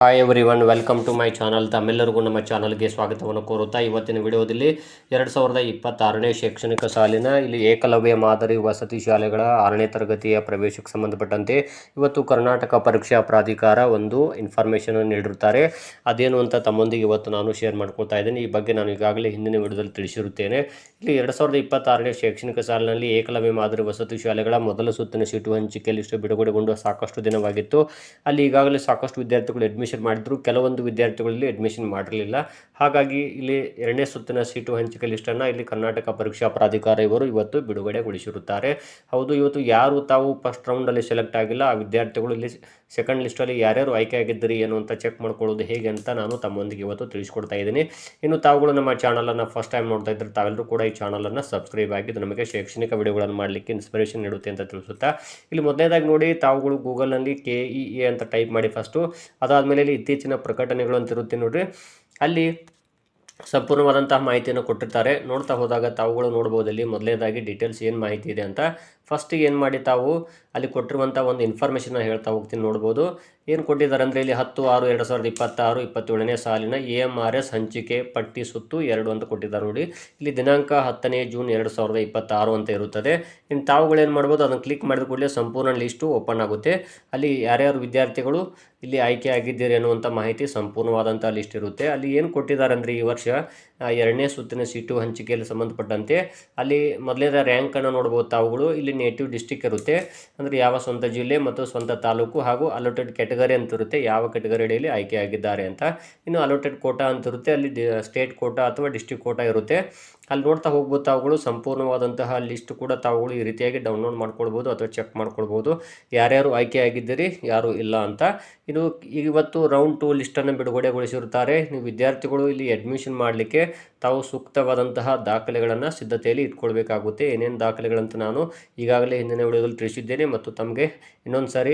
Hi everyone, welcome to my channel. ತಮ್ಮೆಲ್ಲರಿಗೂ ನಮ್ಮ ಚಾನಲ್ಗೆ ಸ್ವಾಗತವನ್ನು ಕೋರುತ್ತಾ ಇವತ್ತಿನ ವಿಡಿಯೋದಲ್ಲಿ 2026ನೇ ಶೈಕ್ಷಣಿಕ ಸಾಲಿನ ಇಲ್ಲಿ ಏಕಲವ್ಯ ಮಾದರಿ ವಸತಿ ಶಾಲೆಗಳ 6ನೇ ತರಗತಿಯ ಪ್ರವೇಶಕ್ಕೆ ಸಂಬಂಧಪಟ್ಟಂತೆ ಇವತ್ತು ಕರ್ನಾಟಕ ಪರೀಕ್ಷಾ ಪ್ರಾಧಿಕಾರ ಒಂದು ಇನ್ಫಾರ್ಮೇಷನ್ ನೀಡಿರುತ್ತಾರೆ. ಅದೇನು ಅಂತ ತಮ್ಮೊಂದಿಗೆ ಇವತ್ತು ನಾನು ಶೇರ್ ಮಾಡ್ಕೊಳ್ತಾ ಇದ್ದೀನಿ. ಈ ಬಗ್ಗೆ ನಾನು ಈಗಾಗಲೇ ಹಿಂದಿನ ವಿಡಿಯೋದಲ್ಲಿ ತಿಳಿಸಿರುತ್ತೇನೆ. ಇಲ್ಲಿ 2026ನೇ ಶೈಕ್ಷಣಿಕ ಸಾಲಿನಲ್ಲಿ ಏಕಲವ್ಯ ಮಾದರಿ ವಸತಿ ಶಾಲೆಗಳ ಮೊದಲ ಸುತ್ತಿನ ಸೀಟು ಹಂಚಿಕೆ ಲಿಸ್ಟ್ ಬಿಡುಗಡೆಗೊಂಡು ಸಾಕಷ್ಟು ದಿನವಾಗಿತ್ತು. ಅಲ್ಲಿ ಈಗಾಗಲೇ ಸಾಕಷ್ಟು ವಿದ್ಯಾರ್ಥಿಗಳು ಅಡ್ಮಿಷನ್ ಮಾಡಿದ್ರು, ಕೆಲವೊಂದು ವಿದ್ಯಾರ್ಥಿಗಳಲ್ಲಿ ಅಡ್ಮಿಷನ್ ಮಾಡಿರಲಿಲ್ಲ. ಹಾಗಾಗಿ ಇಲ್ಲಿ 2ನೇ ಸುತ್ತಿನ ಸೀಟು ಹಂಚಿಕೆ ಲಿಸ್ಟನ್ನು ಇಲ್ಲಿ ಕರ್ನಾಟಕ ಪರೀಕ್ಷಾ ಪ್ರಾಧಿಕಾರ ಇವರು ಇವತ್ತು ಬಿಡುಗಡೆಗೊಳಿಸಿರುತ್ತಾರೆ. ಹೌದು, ಇವತ್ತು ಯಾರು ತಾವು ಫಸ್ಟ್ ರೌಂಡಲ್ಲಿ ಸೆಲೆಕ್ಟ್ ಆಗಿಲ್ಲ ಆ ವಿದ್ಯಾರ್ಥಿಗಳು ಇಲ್ಲಿ ಸೆಕೆಂಡ್ ಲಿಸ್ಟಲ್ಲಿ ಯಾರ್ಯಾರು ಆಯ್ಕೆ ಆಗಿದ್ದೀರಿ ಏನು ಅಂತ ಚೆಕ್ ಮಾಡ್ಕೊಳ್ಳೋದು ಹೇಗೆ ಅಂತ ನಾನು ತಮ್ಮೊಂದಿಗೆ ಇವತ್ತು ತಿಳಿಸ್ಕೊಡ್ತಾ ಇದ್ದೀನಿ. ಇನ್ನು ತಾವುಗಳು ನಮ್ಮ ಚಾನಲನ್ನು ಫಸ್ಟ್ ಟೈಮ್ ನೋಡ್ತಾ ಇದ್ದರೆ ತಾವೆಲ್ಲರೂ ಕೂಡ ಈ ಚಾನಲನ್ನು ಸಬ್ಸ್ಕ್ರೈಬ್ ಆಗಿದ್ದು ನಮಗೆ ಶೈಕ್ಷಣಿಕ ವಿಡಿಯೋಗಳನ್ನು ಮಾಡಲಿಕ್ಕೆ ಇನ್ಸ್ಪಿರೇಷನ್ ನೀಡುತ್ತೆ ಅಂತ ತಿಳಿಸುತ್ತಾ, ಇಲ್ಲಿ ಮೊದಲನೇದಾಗಿ ನೋಡಿ, ತಾವುಗಳು ಗೂಗಲ್ನಲ್ಲಿ KEA ಅಂತ ಟೈಪ್ ಮಾಡಿ ಫಸ್ಟು. ಅದಾದಮೇಲೆ ಇಲ್ಲಿ ಇತ್ತೀಚಿನ ಪ್ರಕಟಣೆಗಳು ಅಂತ ಇರುತ್ತೆ ನೋಡಿರಿ, ಅಲ್ಲಿ ಸಂಪೂರ್ಣವಾದಂತಹ ಮಾಹಿತಿಯನ್ನು ಕೊಟ್ಟಿರ್ತಾರೆ. ನೋಡ್ತಾ ಹೋದಾಗ ತಾವುಗಳು ನೋಡ್ಬೋದು ಇಲ್ಲಿ ಮೊದಲನೇದಾಗಿ ಡೀಟೇಲ್ಸ್ ಏನು ಮಾಹಿತಿ ಇದೆ ಅಂತ. ಫಸ್ಟಿಗೆ ಏನು ಮಾಡಿ ತಾವು ಅಲ್ಲಿ ಕೊಟ್ಟಿರುವಂಥ ಒಂದು ಇನ್ಫಾರ್ಮೇಷನ್ನ ಹೇಳ್ತಾ ಹೋಗ್ತೀನಿ. ನೋಡ್ಬೋದು ಏನು ಕೊಟ್ಟಿದ್ದಾರೆ ಅಂದರೆ ಇಲ್ಲಿ 10/6/2026-27ನೇ ಸಾಲಿನ AMRS ಹಂಚಿಕೆ ಪಟ್ಟಿ ಸುತ್ತು 2 ಅಂತ ಕೊಟ್ಟಿದ್ದಾರೆ ನೋಡಿ. ಇಲ್ಲಿ ದಿನಾಂಕ 10ನೇ ಜೂನ್ 2026 ಅಂತ ಇರುತ್ತದೆ. ಇನ್ನು ತಾವುಗಳು ಏನು ಮಾಡ್ಬೋದು, ಅದನ್ನು ಕ್ಲಿಕ್ ಮಾಡಿದ ಕೂಡಲೇ ಸಂಪೂರ್ಣ ಲಿಸ್ಟು ಓಪನ್ ಆಗುತ್ತೆ. ಅಲ್ಲಿ ಯಾರ್ಯಾರು ವಿದ್ಯಾರ್ಥಿಗಳು ಇಲ್ಲಿ ಆಯ್ಕೆ ಆಗಿದ್ದೀರಿ ಅನ್ನುವಂಥ ಮಾಹಿತಿ ಸಂಪೂರ್ಣವಾದಂಥ ಲಿಸ್ಟ್ ಇರುತ್ತೆ. ಅಲ್ಲಿ ಏನು ಕೊಟ್ಟಿದ್ದಾರೆ ಅಂದರೆ ಈ ವರ್ಷ 2ನೇ ಸುತ್ತಿನ ಸೀಟು ಹಂಚಿಕೆಯಲ್ಲಿ ಸಂಬಂಧಪಟ್ಟಂತೆ ಅಲ್ಲಿ ಮೊದಲನೇ ರ್ಯಾಂಕನ್ನು ನೋಡ್ಬೋದು ತಾವುಗಳು. ಇಲ್ಲಿ ನೇಟಿವ್ ಡಿಸ್ಟಿಕ್ ಇರುತ್ತೆ, ಅಂದರೆ ಯಾವ ಸ್ವಂತ ಜಿಲ್ಲೆ ಮತ್ತು ಸ್ವಂತ ತಾಲೂಕು, ಹಾಗೂ ಅಲೋಟೆಡ್ ಕ್ಯಾಟಗರಿ ಅಂತ ಇರುತ್ತೆ, ಯಾವ ಕ್ಯಾಟಗರಿ ಅಡಿಯಲ್ಲಿ ಆಯ್ಕೆ ಆಗಿದ್ದಾರೆ ಅಂತ. ಇನ್ನು ಅಲೋಟೆಡ್ ಕೋಟಾ ಅಂತ ಇರುತ್ತೆ, ಅಲ್ಲಿ ಸ್ಟೇಟ್ ಕೋಟಾ ಅಥವಾ ಡಿಸ್ಟಿಕ್ ಕೋಟಾ ಇರುತ್ತೆ. ಅಲ್ಲಿ ನೋಡ್ತಾ ಹೋಗ್ಬೋದು ತಾವುಗಳು ಸಂಪೂರ್ಣವಾದಂತಹ ಲಿಸ್ಟ್ ಕೂಡ ತಾವುಗಳು ಈ ರೀತಿಯಾಗಿ ಡೌನ್ಲೋಡ್ ಮಾಡ್ಕೊಳ್ಬೋದು ಅಥವಾ ಚೆಕ್ ಮಾಡ್ಕೊಳ್ಬೋದು, ಯಾರ್ಯಾರು ಆಯ್ಕೆ ಆಗಿದ್ದೀರಿ ಯಾರು ಇಲ್ಲ ಅಂತ. ಇದು ಇವತ್ತು ರೌಂಡ್ 2 ಲಿಸ್ಟನ್ನು ಬಿಡುಗಡೆಗೊಳಿಸಿರುತ್ತಾರೆ. ನೀವು ವಿದ್ಯಾರ್ಥಿಗಳು ಇಲ್ಲಿ ಅಡ್ಮಿಷನ್ ಮಾಡಲಿಕ್ಕೆ ತಾವು ಸೂಕ್ತವಾದಂತಹ ದಾಖಲೆಗಳನ್ನು ಸಿದ್ಧತೆಯಲ್ಲಿ ಇಟ್ಕೊಳ್ಬೇಕಾಗುತ್ತೆ. ಏನೇನು ದಾಖಲೆಗಳಂತ ನಾನು ಈಗಾಗಲೇ ಹಿಂದಿನ ವಿಡಿಯೋದಲ್ಲಿ ತಿಳಿಸಿದ್ದೇನೆ ಮತ್ತು ತಮಗೆ ಇನ್ನೊಂದು ಸಾರಿ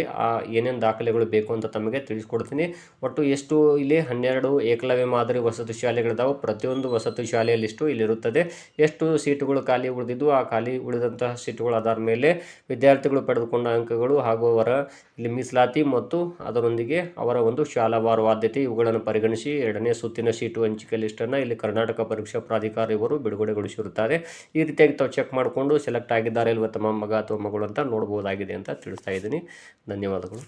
ಏನೇನು ದಾಖಲೆಗಳು ಬೇಕು ಅಂತ ತಮಗೆ ತಿಳಿಸ್ಕೊಡ್ತೀನಿ. ಒಟ್ಟು ಎಷ್ಟು ಇಲ್ಲಿ 12 ಏಕಲವ್ಯ ಮಾದರಿ ವಸತಿ ಶಾಲೆಗಳಿದ್ದಾವೆ. ಪ್ರತಿಯೊಂದು ವಸತಿ ಶಾಲೆಯ ಲಿಸ್ಟು ಇಲ್ಲಿರುತ್ತದೆ. ಎಷ್ಟು ಸೀಟುಗಳು ಖಾಲಿ ಉಳಿದಿದ್ದು ಆ ಖಾಲಿ ಉಳಿದಂತಹ ಸೀಟುಗಳ ಆಧಾರ ಮೇಲೆ ವಿದ್ಯಾರ್ಥಿಗಳು ಪಡೆದುಕೊಂಡ ಅಂಕಗಳು ಹಾಗೂ ಅವರ ಇಲ್ಲಿ ಮೀಸಲಾತಿ ಮತ್ತು ಅದರೊಂದಿಗೆ ಅವರ ಒಂದು ಶಾಲಾವಾರು ಆದ್ಯತೆ ಇವುಗಳನ್ನು ಪರಿಗಣಿಸಿ 2ನೇ ಸುತ್ತಿನ ಸೀಟು ಹಂಚಿಕೆ ಲಿಸ್ಟನ್ನು ಇಲ್ಲಿ ಕರ್ನಾಟಕ ಪರೀಕ್ಷಾ ಪ್ರಾಧಿಕಾರ ಇವರು ಬಿಡುಗಡೆಗೊಳಿಸಿರುತ್ತಾರೆ. ಈ ರೀತಿಯಾಗಿ ತಾವು ಚೆಕ್ ಮಾಡಿಕೊಂಡು ಸೆಲೆಕ್ಟ್ ಆಗಿದ್ದಾರೆ ಇಲ್ವ ತಮ್ಮ ಮಗ ಅಥವಾ ಮಗಳು ಅಂತ ನೋಡ್ಬೋದಾಗಿದೆ ಅಂತ ತಿಳಿಸ್ತಾ ಇದ್ದೀನಿ. ಧನ್ಯವಾದಗಳು.